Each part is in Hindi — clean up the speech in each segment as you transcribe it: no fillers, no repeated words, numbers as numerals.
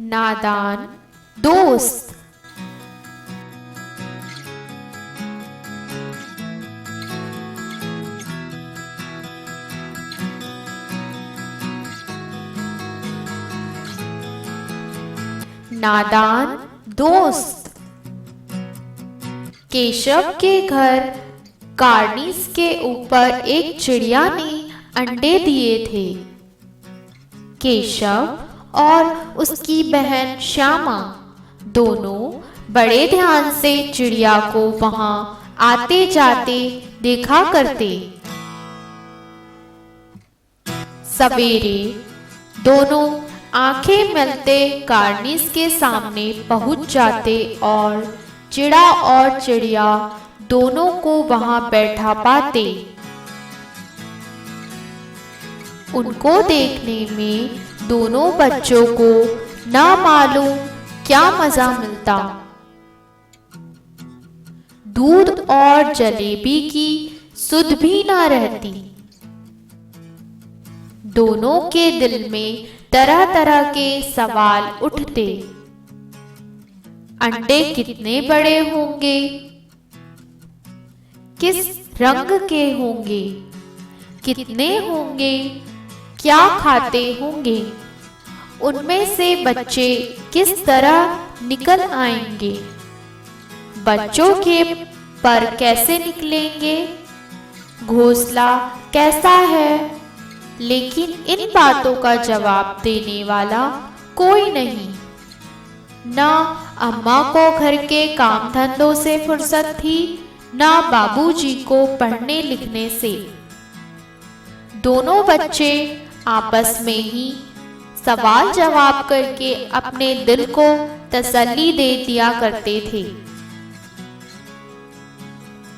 नादान दोस्त। नादान दोस्त। केशव के घर कार्निस के ऊपर एक चिड़िया ने अंडे दिए थे। केशव और उसकी बहन श्यामा दोनों बड़े ध्यान से चिड़िया को वहां आते जाते देखा करते। सवेरे दोनों आंखें मिलते कार्निस के सामने पहुंच जाते और चिड़ा और चिड़िया दोनों को वहां बैठा पाते। उनको देखने में दोनों बच्चों को ना मालूम क्या मजा मिलता। दूध और जलेबी की सुध भी ना रहती। दोनों के दिल में तरह तरह के सवाल उठते। अंडे कितने बड़े होंगे? किस रंग के होंगे? कितने होंगे? क्या खाते होंगे? उनमें से बच्चे किस तरह निकल आएंगे? बच्चों के पर कैसे निकलेंगे? घोंसला कैसा है? लेकिन इन बातों का जवाब देने वाला कोई नहीं। ना अम्मा को घर के काम धंधों से फुर्सत थी, ना बाबूजी को पढ़ने लिखने से। दोनों बच्चे आपस में ही सवाल जवाब करके अपने दिल को तसल्ली दे दिया करते थे।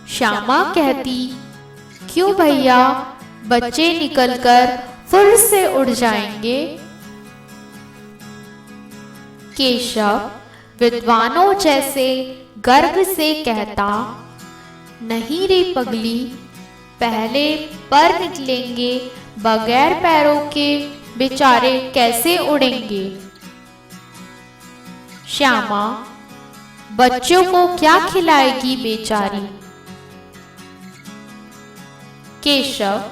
श्यामा कहती, क्यों भैया, बच्चे निकलकर फुर से उड़ जाएंगे। केशव विद्वानों जैसे गर्व से कहता, नहीं रे पगली, पहले पर निकलेंगे, बगैर पैरों के बेचारे कैसे उड़ेंगे। श्यामा बच्चों को क्या खिलाएगी बेचारी। केशव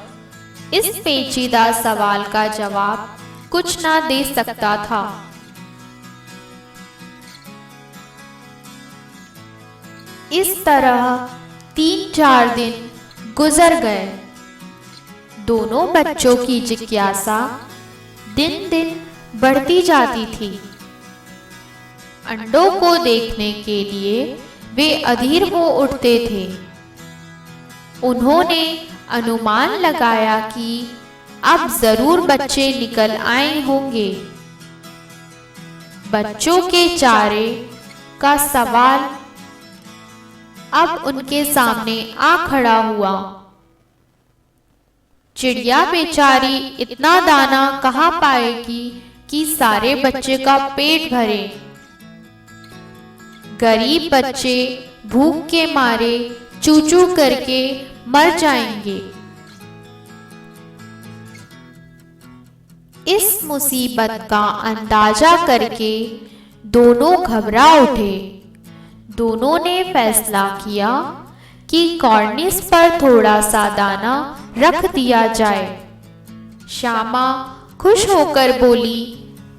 इस पेचीदा सवाल का जवाब कुछ ना दे सकता था। इस तरह 3-4 दिन गुजर गए। दोनों बच्चों की जिज्ञासा दिन दिन बढ़ती जाती थी। अंडों को देखने के लिए वे अधीर हो उठते थे। उन्होंने अनुमान लगाया कि अब जरूर बच्चे निकल आए होंगे। बच्चों के चारे का सवाल अब उनके सामने आ खड़ा हुआ। चिड़िया बेचारी इतना दाना कहाँ पाएगी कि सारे बच्चे का पेट भरे। गरीब बच्चे भूख के मारे चू चू करके मर जाएंगे। इस मुसीबत का अंदाजा करके दोनों घबरा उठे। दोनों ने फैसला किया कि कार्निस पर थोड़ा सा दाना रख दिया जाए। श्यामा खुश होकर बोली,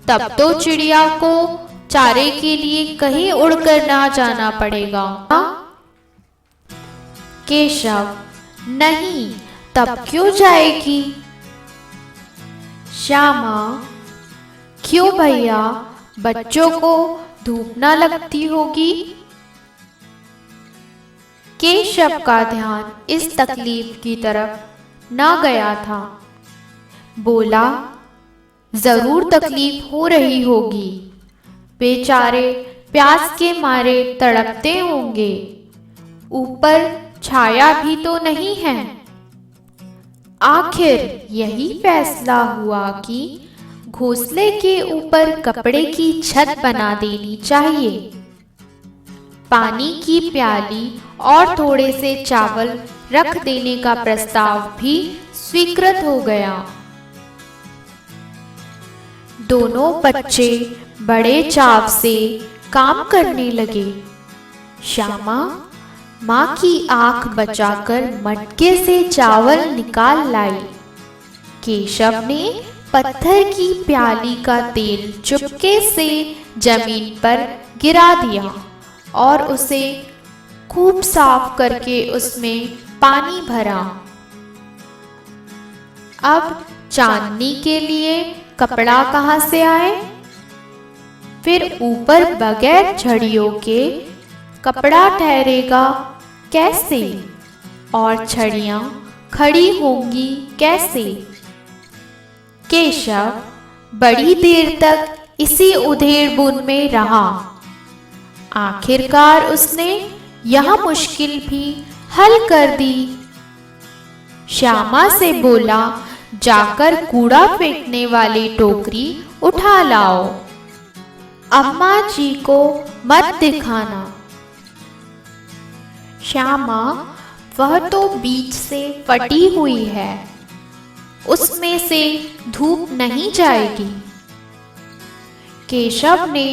तब तो चिड़िया को चारे के लिए कहीं उड़कर ना जाना पड़ेगा। केशव, नहीं, तब क्यों जाएगी। श्यामा, क्यों भैया, बच्चों को धूप ना लगती होगी। केशव का ध्यान इस तकलीफ की तरफ ना गया था। बोला, जरूर तकलीफ हो रही होगी। बेचारे प्यास के मारे तड़पते होंगे। ऊपर छाया भी तो नहीं है। आखिर यही फैसला हुआ कि घोंसले के ऊपर कपड़े की छत बना देनी चाहिए। पानी की प्याली और थोड़े से चावल रख देने का प्रस्ताव भी स्वीकृत हो गया। दोनों बच्चे बड़े चाव से काम करने लगे। श्यामा माँ की आंख बचाकर मटके से चावल निकाल लाई। केशव ने पत्थर की प्याली का तेल चुपके से जमीन पर गिरा दिया और उसे खूब साफ करके उसमें पानी भरा। अब चांदनी के लिए कपड़ा कहाँ से आए? फिर ऊपर बगैर छड़ियों के कपड़ा ठहरेगा कैसे? और छड़ियाँ खड़ी होंगी कैसे? केशव बड़ी देर तक इसी उधेड़-बुन में रहा। आखिरकार उसने यह मुश्किल भी हल कर दी। श्यामा से बोला, जाकर कूड़ा फेंकने वाली टोकरी उठा लाओ। अम्मा जी को मत दिखाना। श्यामा वह तो बीच से फटी हुई है, उसमें से धूप नहीं जाएगी। केशव ने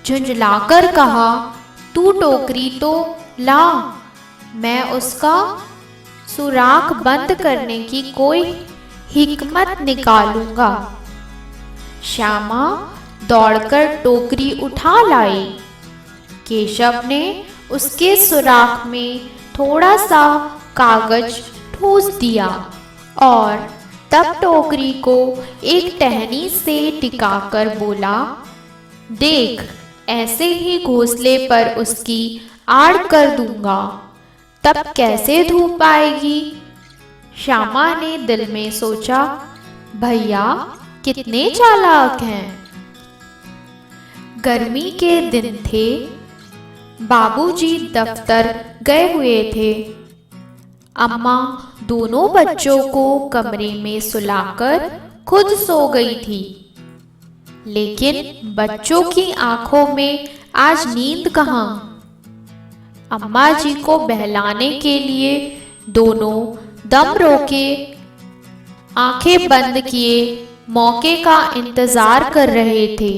झुंझलाकर कहा, तू टोकरी तो ला, मैं उसका सुराख बंद करने की कोई हिकमत निकालूंगा। श्यामा दौड़कर टोकरी उठा लाई। केशव ने उसके सुराख में थोड़ा सा कागज ठूस दिया और तब टोकरी को एक टहनी से टिकाकर बोला, देख, ऐसे ही घोंसले पर उसकी आड़ कर दूंगा, तब कैसे धूप आएगी? श्यामा ने दिल में सोचा, भैया कितने चालाक हैं। गर्मी के दिन थे, बाबूजी दफ्तर गए हुए थे। अम्मा दोनों बच्चों को कमरे में सुलाकर खुद सो गई थी, लेकिन बच्चों की आंखों में आज नींद कहाँ। अम्मा जी को बहलाने के लिए दोनों दम रोके, आंखें बंद किए मौके का इंतजार कर रहे थे।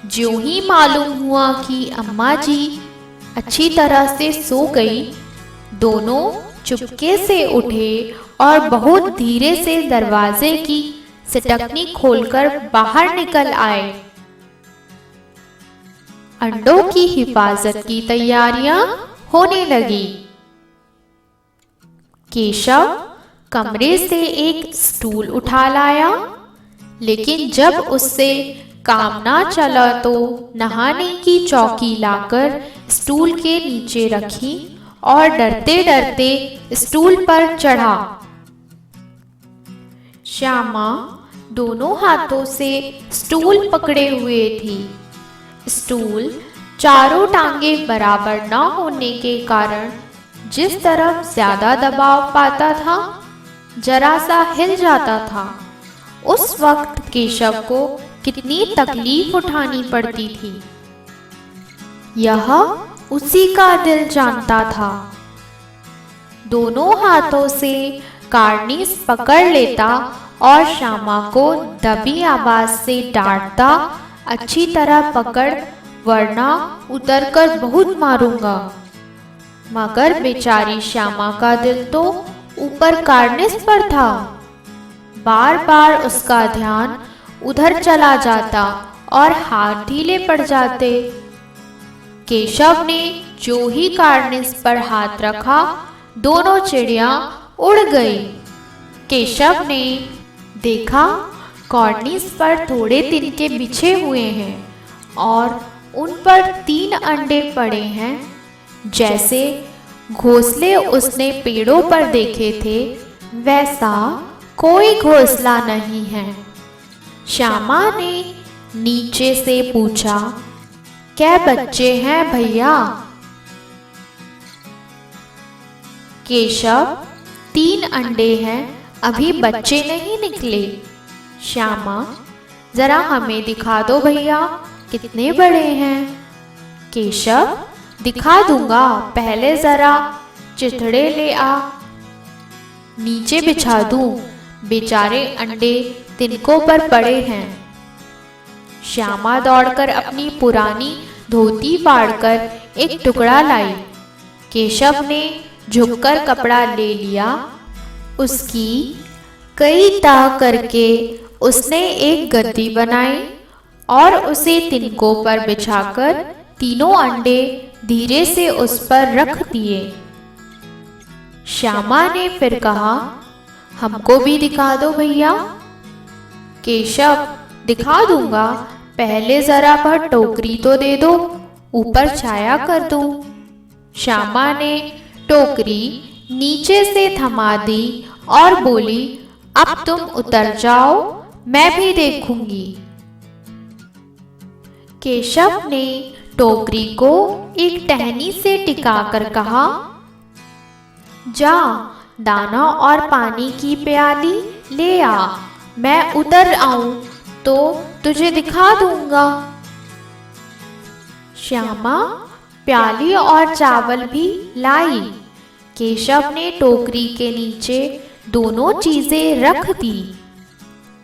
ज्यों ही मालूम हुआ कि अम्मा जी अच्छी तरह से सो गई, दोनों चुपके से उठे और बहुत धीरे से दरवाजे की सिटकनी खोलकर बाहर निकल आए। अंडों की हिफाजत की तैयारियां होने लगी। केशव कमरे से एक स्टूल उठा लाया, लेकिन जब उससे काम ना चला तो नहाने की चौकी लाकर स्टूल के नीचे रखी और डरते डरते स्टूल पर चढ़ा। श्यामा दोनों हाथों से स्टूल पकड़े हुए थी। स्टूल चारों टांगे बराबर न होने के कारण जिस तरफ ज्यादा दबाव पाता था, जरा सा हिल जाता था। उस वक्त केशव को कितनी तकलीफ उठानी पड़ती थी, यह उसी का दिल जानता था। दोनों हाथों से कार्निस पकड़ लेता और श्यामा को दबी आवाज से डांटता, अच्छी तरह पकड़, वरना उतरकर बहुत मारूंगा। मगर बेचारी श्यामा का दिल तो ऊपर कार्निस पर था। बार बार उसका ध्यान उधर चला जाता और हाथ ढीले पड़ जाते। केशव ने जो ही कार्निस पर हाथ रखा, दोनों चिड़िया उड़ गई। केशव ने देखा कार्निस पर थोड़े तिनके बिछे हुए हैं और उन पर 3 अंडे पड़े हैं। जैसे घोंसले उसने पेड़ों पर देखे थे, वैसा कोई घोंसला नहीं है। श्यामा ने नीचे से पूछा, क्या बच्चे हैं भैया? केशव, 3 अंडे हैं, अभी बच्चे नहीं निकले। श्यामा, जरा हमें दिखा दो भैया, कितने बड़े हैं? केशव, दिखा दूंगा, पहले जरा चिथड़े ले आ, नीचे बिछा दूं, बेचारे अंडे तिनकों पर पड़े हैं। श्यामा दौड़कर अपनी पुरानी धोती फाड़कर एक टुकड़ा लाई। केशव ने झुककर कपड़ा ले लिया। उसकी कई तह करके उसने एक गद्दी बनाई और उसे तिनकों पर बिछाकर तीनों अंडे धीरे से उस पर रख दिए। श्यामा ने फिर कहा, हमको भी दिखा दो भैया। केशव, दिखा दूंगा, पहले जरा वह टोकरी तो दे दो, ऊपर छाया कर दूं। श्यामा ने टोकरी नीचे से थमा दी और बोली, अब तुम उतर जाओ, मैं भी देखूंगी। केशव ने टोकरी को एक टहनी से टिकाकर कहा, जा दाना और पानी की प्याली ले आ, मैं उतर आऊं तो तुझे दिखा दूंगा। श्यामा प्याली और चावल भी लाई। केशव ने टोकरी के नीचे दोनों चीजें रख दी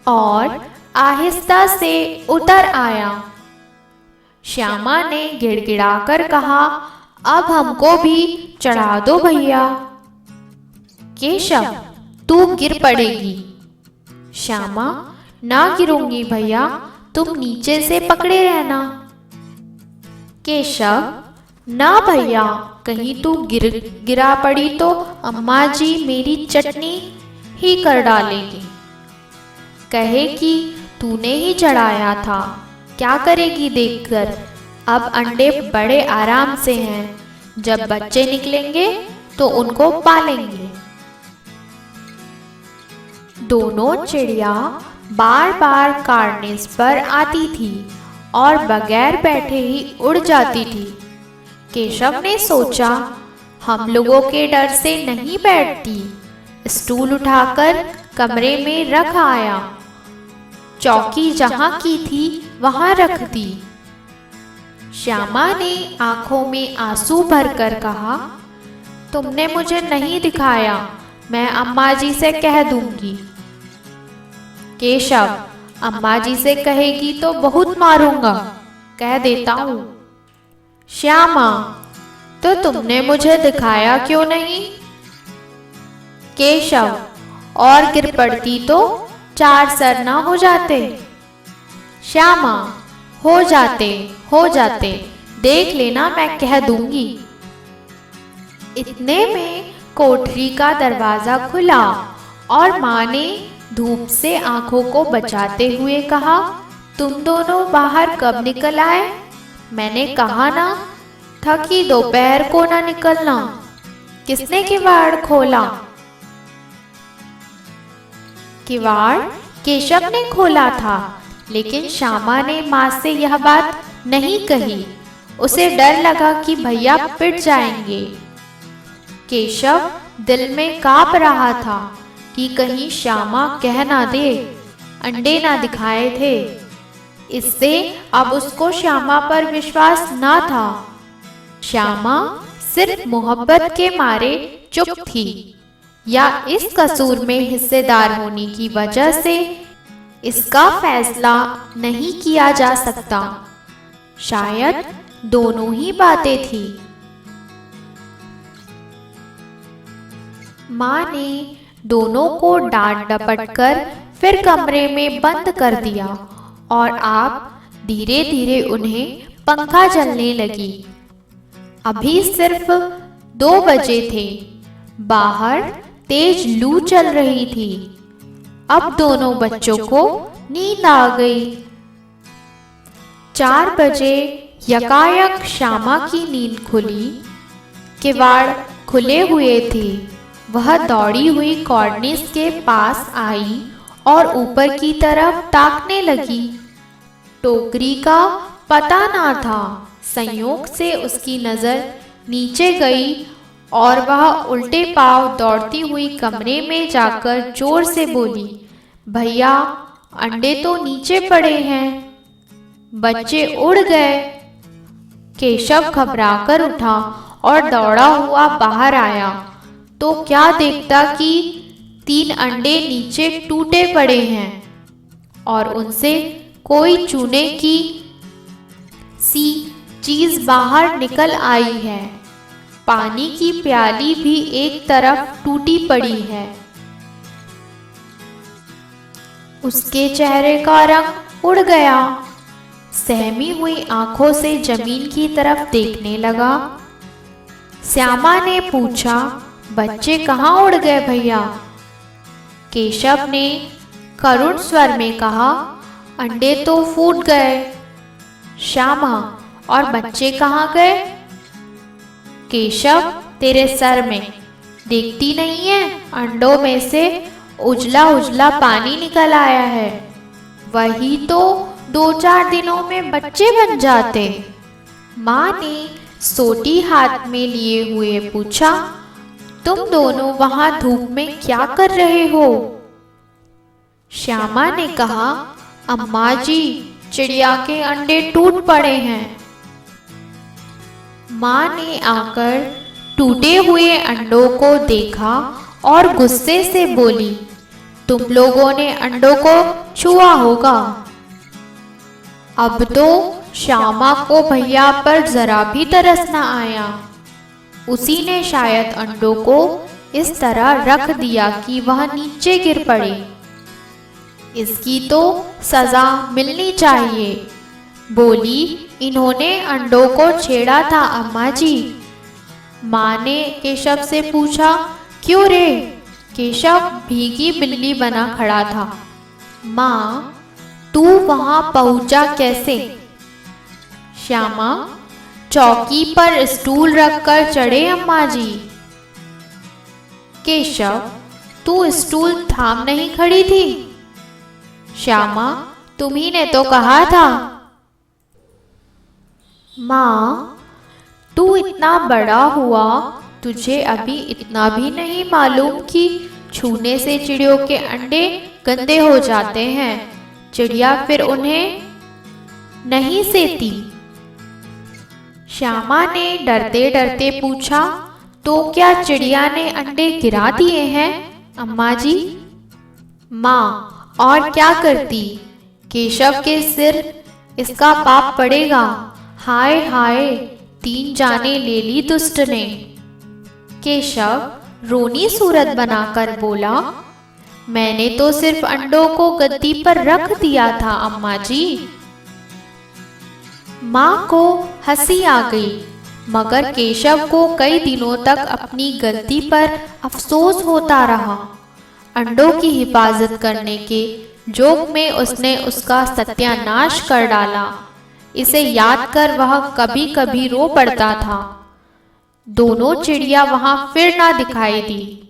और आहिस्ता से उतर आया। श्यामा ने गिड़गिड़ाकर कहा, अब हमको भी चढ़ा दो भैया। केशव, तू गिर पड़ेगी। श्यामा, ना गिरूंगी भैया, तुम नीचे से पकड़े रहना। केशव, ना भैया, कहीं तू गिरा पड़ी तो अम्मा जी मेरी चटनी ही कर डालेगी, कहे कि तूने ही चढ़ाया था, क्या करेगी देखकर। अब अंडे बड़े आराम से हैं, जब बच्चे निकलेंगे तो उनको पालेंगे। दोनों चिड़िया बार बार कार्निस पर आती थी और बगैर बैठे ही उड़ जाती थी। केशव ने सोचा, हम लोगों के डर से नहीं बैठती। स्टूल उठाकर कमरे में रख आया। चौकी जहां की थी वहां रख दी। श्यामा ने आंखों में आंसू भरकर कहा, तुमने मुझे नहीं दिखाया, मैं अम्मा जी से कह दूंगी। केशव, अम्मा जी से कहेगी तो बहुत मारूंगा, कह देता हूं। श्यामा, तो तुमने मुझे दिखाया क्यों नहीं? केशव, और गिर पड़ती तो 4 सर ना हो जाते। श्यामा, हो जाते, देख लेना, मैं कह दूंगी। इतने में कोठरी का दरवाजा खुला और माँ ने धूप से आंखों को बचाते हुए कहा, तुम दोनों बाहर कब निकल आए? मैंने कहा ना था कि दोपहर को ना निकलना। किसने किवाड़ खोला? किवाड़ केशव ने खोला था, लेकिन श्यामा ने माँ से यह बात नहीं कही। उसे डर लगा कि भैया पिट जाएंगे। केशव दिल में कांप रहा था कि कहीं श्यामा कह ना दे अंडे ना दिखाए थे। इससे अब उसको श्यामा पर विश्वास ना था। श्यामा सिर्फ मोहब्बत के मारे चुप थी, या इस कसूर में हिस्सेदार होने की वजह से इसका फैसला नहीं किया जा सकता। शायद दोनों ही बातें थी। माँ ने दोनों को डांट डपट कर फिर कमरे में बंद कर दिया और आप धीरे धीरे उन्हें पंखा चलने लगी। अभी सिर्फ 2 बजे थे। बाहर तेज लू चल रही थी। अब दोनों बच्चों को नींद आ गई। 4 बजे यकायक श्यामा की नींद खुली। किवाड़ खुले हुए थे। वह दौड़ी हुई कॉर्निस के पास आई और ऊपर की तरफ ताकने लगी। टोकरी का पता ना था। संयोग से उसकी नजर नीचे गई और वह उल्टे पांव दौड़ती हुई कमरे में जाकर जोर से बोली, भैया अंडे तो नीचे पड़े हैं। बच्चे उड़ गए। केशव घबराकर उठा और दौड़ा हुआ बाहर आया तो क्या देखता कि 3 अंडे नीचे टूटे पड़े हैं और उनसे कोई चूने की सी चीज बाहर निकल आई है। पानी की प्याली भी एक तरफ टूटी पड़ी है। उसके चेहरे का रंग उड़ गया। सहमी हुई आंखों से जमीन की तरफ देखने लगा। श्यामा ने पूछा, बच्चे कहाँ उड़ गए भैया? केशव ने करुण स्वर में कहा, अंडे तो फूट गए। श्यामा, और बच्चे कहाँ गए? केशव, तेरे सर में देखती नहीं है, अंडों में से उजला उजला पानी निकल आया है। वही तो 2-4 दिनों में बच्चे बन जाते। माँ ने सोटी हाथ में लिए हुए पूछा, तुम दोनों वहां धूप में क्या कर रहे हो? श्यामा ने कहा, अम्मा जी, चिड़िया के अंडे टूट पड़े हैं। माँ ने आकर टूटे हुए अंडों को देखा और गुस्से से बोली, तुम लोगों ने अंडों को छुआ होगा। अब तो श्यामा को भैया पर जरा भी तरस न आया। उसी ने शायद अंडों को इस तरह रख दिया कि वह नीचे गिर पड़े। इसकी तो सजा मिलनी चाहिए। बोली, इन्होंने अंडों को छेड़ा था अम्मा जी। माँ ने केशव से पूछा, क्यों रे? केशव भीगी बिल्ली बना खड़ा था। माँ, तू वहां पहुंचा कैसे? श्यामा, चौकी पर स्टूल रखकर चढ़े अम्मा जी। केशव, तू स्टूल थाम नहीं खड़ी थी? श्यामा, तुम्ही ने तो कहा था। माँ, तू इतना बड़ा हुआ, तुझे अभी इतना भी नहीं मालूम कि छूने से चिड़ियों के अंडे गंदे हो जाते हैं। चिड़िया फिर उन्हें नहीं सेती। श्यामा ने डरते डरते पूछा, तो क्या चिड़िया ने अंडे गिरा दिए हैं अम्मा जी? माँ, और क्या करती? केशव के सिर इसका पाप पड़ेगा। हाय हाय, 3 जाने ले ली दुष्ट ने। केशव रोनी सूरत बनाकर बोला, मैंने तो सिर्फ अंडों को गद्दी पर रख दिया था अम्मा जी। माँ को हंसी आ गई, मगर केशव को कई दिनों तक अपनी गलती पर अफसोस होता रहा। अंडों की हिफाजत करने के जोग में उसने उसका सत्यानाश कर डाला। इसे याद कर वह कभी कभी रो पड़ता था। दोनों चिड़िया वहां फिर ना दिखाई दी।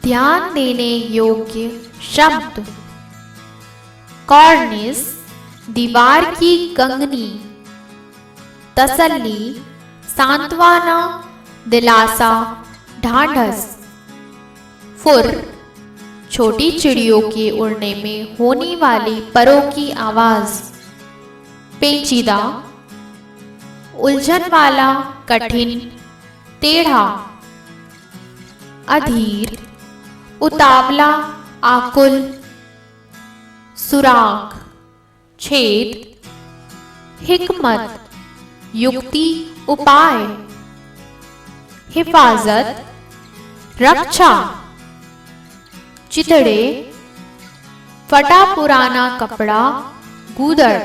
ध्यान देने योग्य शब्द। कॉर्निस, दीवार की कंगनी। तसल्ली, सांत्वना, दिलासा, ढांढस। फुर, छोटी चिड़ियों के उड़ने में होने वाली परों की आवाज। पेचीदा, उलझन वाला, कठिन, टेढ़ा। अधीर, उतावला, आकुल। सुराग, छेद। हिकमत, युक्ति, उपाय। हिफाजत, रक्षा। चितड़े, फटा पुराना कपड़ा, गूदड़।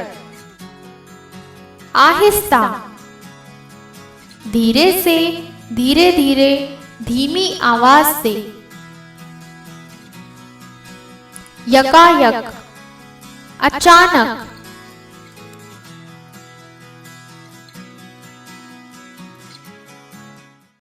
आहिस्ता, धीरे से, धीरे धीरे, धीमी आवाज से। यकायक, अचानक।